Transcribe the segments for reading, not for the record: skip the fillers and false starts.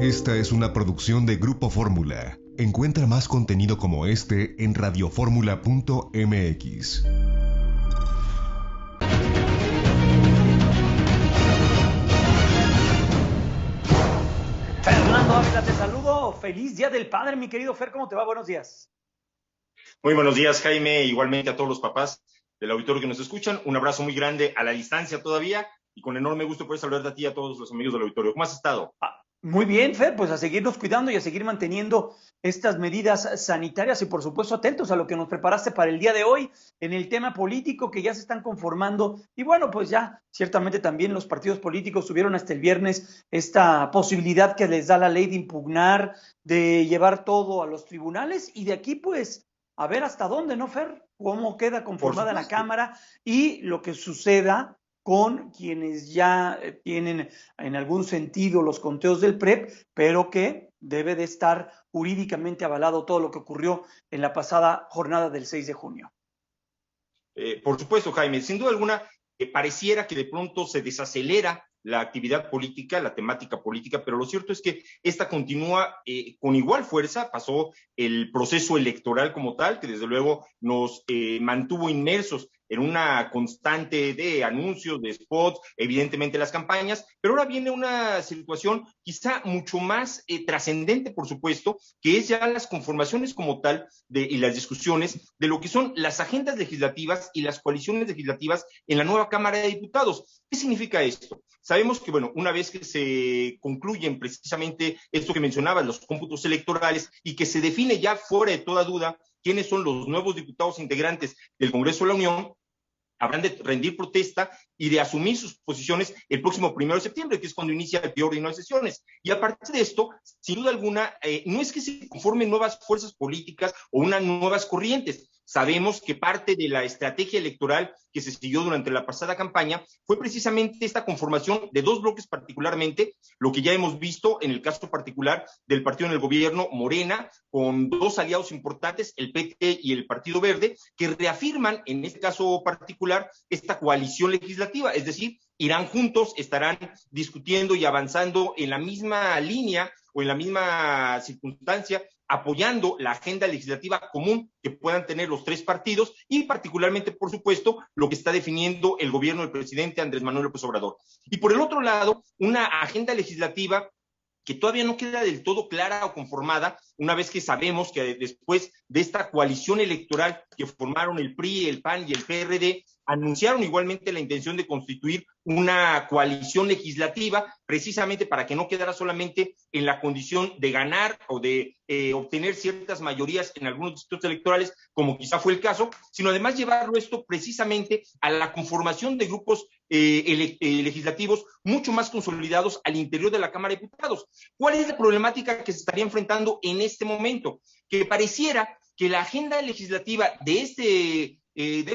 Esta es una producción de Grupo Fórmula. Encuentra más contenido como este en radioformula.mx. Fernando Ávila, te saludo. Feliz Día del Padre, mi querido Fer. ¿Cómo te va? Buenos días. Muy buenos días, Jaime. Igualmente a todos los papás del auditorio que nos escuchan. Un abrazo muy grande a la distancia todavía y con enorme gusto poder saludarte a ti y a todos los amigos del auditorio. ¿Cómo has estado? Muy bien, Fer, pues a seguirnos cuidando y a seguir manteniendo estas medidas sanitarias y por supuesto atentos a lo que nos preparaste para el día de hoy en el tema político que ya se están conformando. Y bueno, pues ya ciertamente también los partidos políticos tuvieron hasta el viernes esta posibilidad que les da la ley de impugnar, de llevar todo a los tribunales y de aquí pues a ver hasta dónde, ¿no, Fer? Cómo queda conformada la Cámara y lo que suceda con quienes ya tienen en algún sentido los conteos del PREP, pero que debe de estar jurídicamente avalado todo lo que ocurrió en la pasada jornada del 6 de junio. Por supuesto, Jaime. Sin duda alguna, pareciera que de pronto se desacelera la actividad política, la temática política, pero lo cierto es que esta continúa con igual fuerza. Pasó el proceso electoral como tal, que desde luego nos mantuvo inmersos en una constante de anuncios, de spots, evidentemente las campañas, pero ahora viene una situación quizá mucho más trascendente, por supuesto, que es ya las conformaciones como tal y las discusiones de lo que son las agendas legislativas y las coaliciones legislativas en la nueva Cámara de Diputados. ¿Qué significa esto? Sabemos que, bueno, una vez que se concluyen precisamente esto que mencionabas, los cómputos electorales, y que se define ya fuera de toda duda quiénes son los nuevos diputados integrantes del Congreso de la Unión, habrán de rendir protesta y de asumir sus posiciones el próximo 1 de septiembre, que es cuando inicia el periodo ordinario de sesiones. Y a partir de esto, sin duda alguna, no es que se conformen nuevas fuerzas políticas o unas nuevas corrientes. Sabemos que parte de la estrategia electoral que se siguió durante la pasada campaña fue precisamente esta conformación de dos bloques particularmente, lo que ya hemos visto en el caso particular del partido en el gobierno, Morena, con dos aliados importantes, el PT y el Partido Verde, que reafirman en este caso particular esta coalición legislativa, es decir, irán juntos, estarán discutiendo y avanzando en la misma línea o en la misma circunstancia, apoyando la agenda legislativa común que puedan tener los tres partidos y particularmente, por supuesto, lo que está definiendo el gobierno del presidente Andrés Manuel López Obrador. Y por el otro lado, una agenda legislativa que todavía no queda del todo clara o conformada, una vez que sabemos que después de esta coalición electoral que formaron el PRI, el PAN y el PRD, anunciaron igualmente la intención de constituir una coalición legislativa, precisamente para que no quedara solamente en la condición de ganar o de obtener ciertas mayorías en algunos distritos electorales, como quizá fue el caso, sino además llevarlo esto precisamente a la conformación de grupos legislativos mucho más consolidados al interior de la Cámara de Diputados. ¿Cuál es la problemática que se estaría enfrentando en este momento? Que pareciera que la agenda legislativa de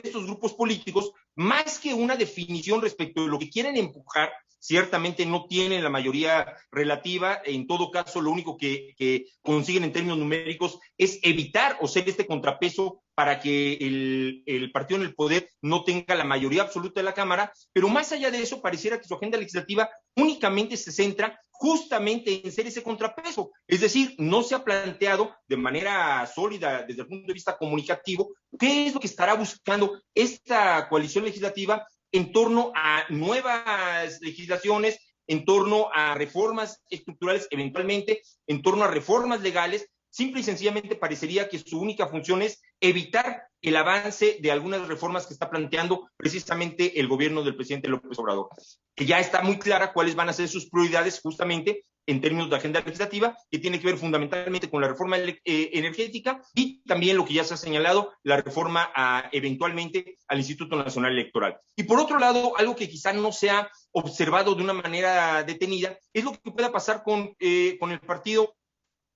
estos grupos políticos, más que una definición respecto de lo que quieren empujar, ciertamente no tienen la mayoría relativa. En todo caso, lo único que consiguen en términos numéricos es evitar o ser este contrapeso para que el partido en el poder no tenga la mayoría absoluta de la Cámara, pero más allá de eso, pareciera que su agenda legislativa únicamente se centra justamente en ser ese contrapeso, es decir, no se ha planteado de manera sólida desde el punto de vista comunicativo qué es lo que estará buscando esta coalición legislativa en torno a nuevas legislaciones, en torno a reformas estructurales eventualmente, en torno a reformas legales. Simple y sencillamente parecería que su única función es evitar el avance de algunas reformas que está planteando precisamente el gobierno del presidente López Obrador, que ya está muy clara cuáles van a ser sus prioridades justamente en términos de agenda legislativa, que tiene que ver fundamentalmente con la reforma energética y también lo que ya se ha señalado, la reforma eventualmente al Instituto Nacional Electoral. Y por otro lado, algo que quizá no se ha observado de una manera detenida es lo que pueda pasar con el partido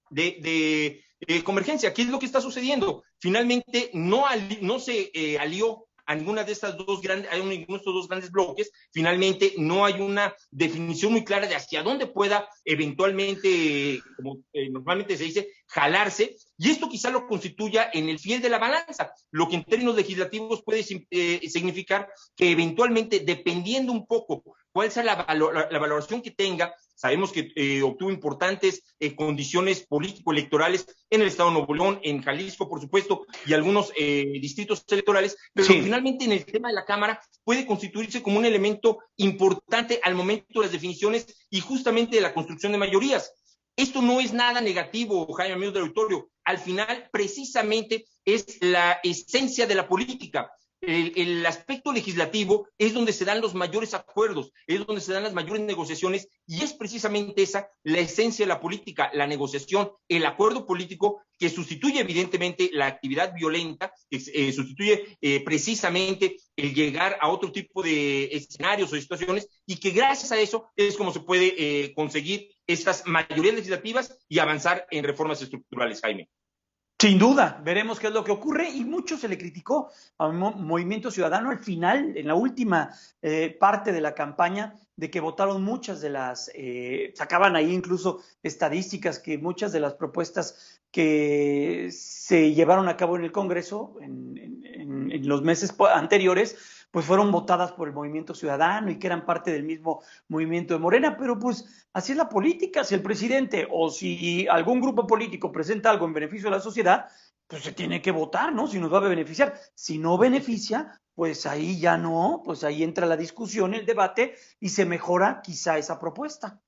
de Convergencia. ¿Qué es lo que está sucediendo? Finalmente no se alió a ninguna de estas dos grandes, a ninguno de estos dos grandes bloques. Finalmente no hay una definición muy clara de hacia dónde pueda eventualmente, como normalmente se dice, jalarse, y esto quizá lo constituya en el fiel de la balanza, lo que en términos legislativos puede significar que eventualmente, dependiendo un poco cuál sea la valoración que tenga sabemos que obtuvo importantes condiciones político-electorales en el estado de Nuevo León, en Jalisco, por supuesto, y algunos distritos electorales, pero sí, finalmente en el tema de la Cámara puede constituirse como un elemento importante al momento de las definiciones y justamente de la construcción de mayorías. Esto no es nada negativo, Jaime, amigos del auditorio. Al final, precisamente, es la esencia de la política. El aspecto legislativo es donde se dan los mayores acuerdos, es donde se dan las mayores negociaciones, y es precisamente esa la esencia de la política, la negociación, el acuerdo político, que sustituye evidentemente la actividad violenta, que sustituye precisamente el llegar a otro tipo de escenarios o situaciones, y que gracias a eso es como se puede conseguir estas mayorías legislativas y avanzar en reformas estructurales, Jaime. Sin duda, veremos qué es lo que ocurre, y mucho se le criticó a Movimiento Ciudadano al final, en la última parte de la campaña, de que votaron muchas de las, sacaban ahí incluso estadísticas, que muchas de las propuestas que se llevaron a cabo en el Congreso en los meses anteriores, pues fueron votadas por el Movimiento Ciudadano y que eran parte del mismo movimiento de Morena, pero pues así es la política. Si el presidente o si algún grupo político presenta algo en beneficio de la sociedad, pues se tiene que votar, ¿no? Si nos va a beneficiar. Si no beneficia, pues ahí ya no, pues ahí entra la discusión, el debate, y se mejora quizá esa propuesta.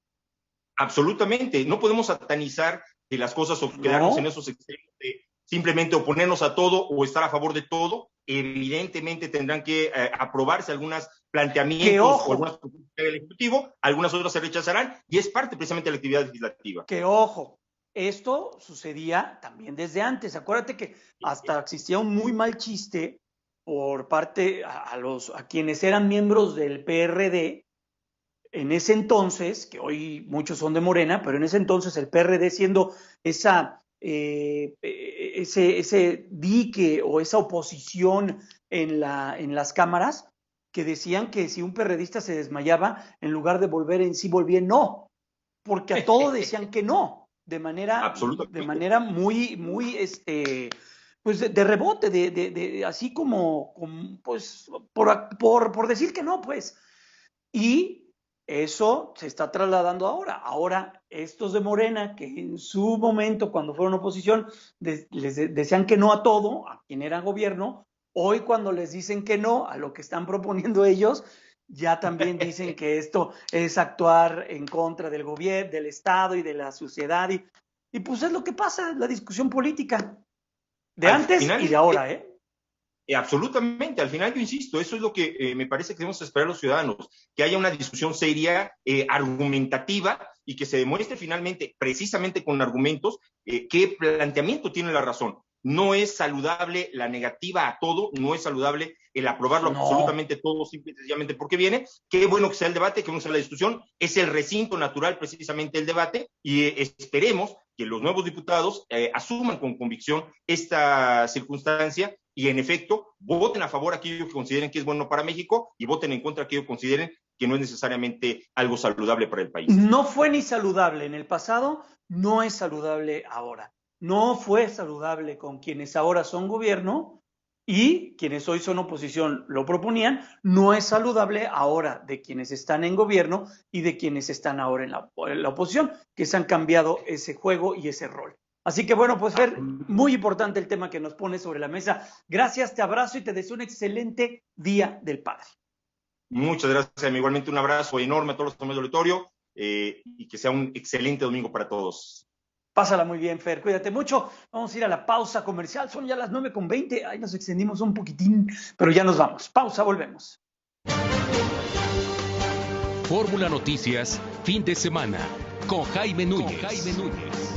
Absolutamente, no podemos satanizar de las cosas o quedarnos en esos extremos de simplemente oponernos a todo o estar a favor de todo. Evidentemente tendrán que aprobarse algunos planteamientos o algunas propuestas del Ejecutivo, algunas otras se rechazarán, y es parte precisamente de la actividad legislativa. Que ojo, esto sucedía también desde antes. Acuérdate que hasta existía un muy mal chiste por parte a quienes eran miembros del PRD en ese entonces, que hoy muchos son de Morena, pero en ese entonces el PRD, siendo ese dique o esa oposición en las cámaras, que decían que si un perredista se desmayaba, en lugar de volver en sí, volvía en no, porque a todo decían que no, de manera muy, pues de rebote, así como pues por decir que no, pues. Y eso se está trasladando ahora. Ahora, estos de Morena, que en su momento, cuando fueron oposición, les decían que no a todo, a quien era gobierno, hoy cuando les dicen que no a lo que están proponiendo ellos, ya también dicen que esto es actuar en contra del gobierno, del Estado y de la sociedad. Y pues es lo que pasa, la discusión política de antes y de ahora, ¿eh? Absolutamente, al final yo insisto, eso es lo que me parece que debemos esperar los ciudadanos, que haya una discusión seria, argumentativa, y que se demuestre finalmente, precisamente con argumentos, qué planteamiento tiene la razón. No es saludable la negativa a todo, no es saludable el aprobarlo absolutamente todo, simple y sencillamente porque viene. Qué bueno que sea el debate, qué bueno que sea la discusión, es el recinto natural precisamente el debate, y esperemos que los nuevos diputados asuman con convicción esta circunstancia y en efecto voten a favor aquello que consideren que es bueno para México y voten en contra aquello que consideren que no es necesariamente algo saludable para el país. No fue ni saludable en el pasado, no es saludable ahora. No fue saludable con quienes ahora son gobierno y quienes hoy son oposición lo proponían, no es saludable ahora de quienes están en gobierno y de quienes están ahora en la oposición, que se han cambiado ese juego y ese rol. Así que bueno, pues Fer, muy importante el tema que nos pones sobre la mesa. Gracias, te abrazo y te deseo un excelente Día del Padre. Muchas gracias, igualmente un abrazo enorme a todos los amigos del auditorio y que sea un excelente domingo para todos. Pásala muy bien, Fer, cuídate mucho. Vamos a ir a la pausa comercial, son ya las 9:20, ahí nos extendimos un poquitín, pero ya nos vamos. Pausa, volvemos. Fórmula Noticias, fin de semana, con Jaime Núñez.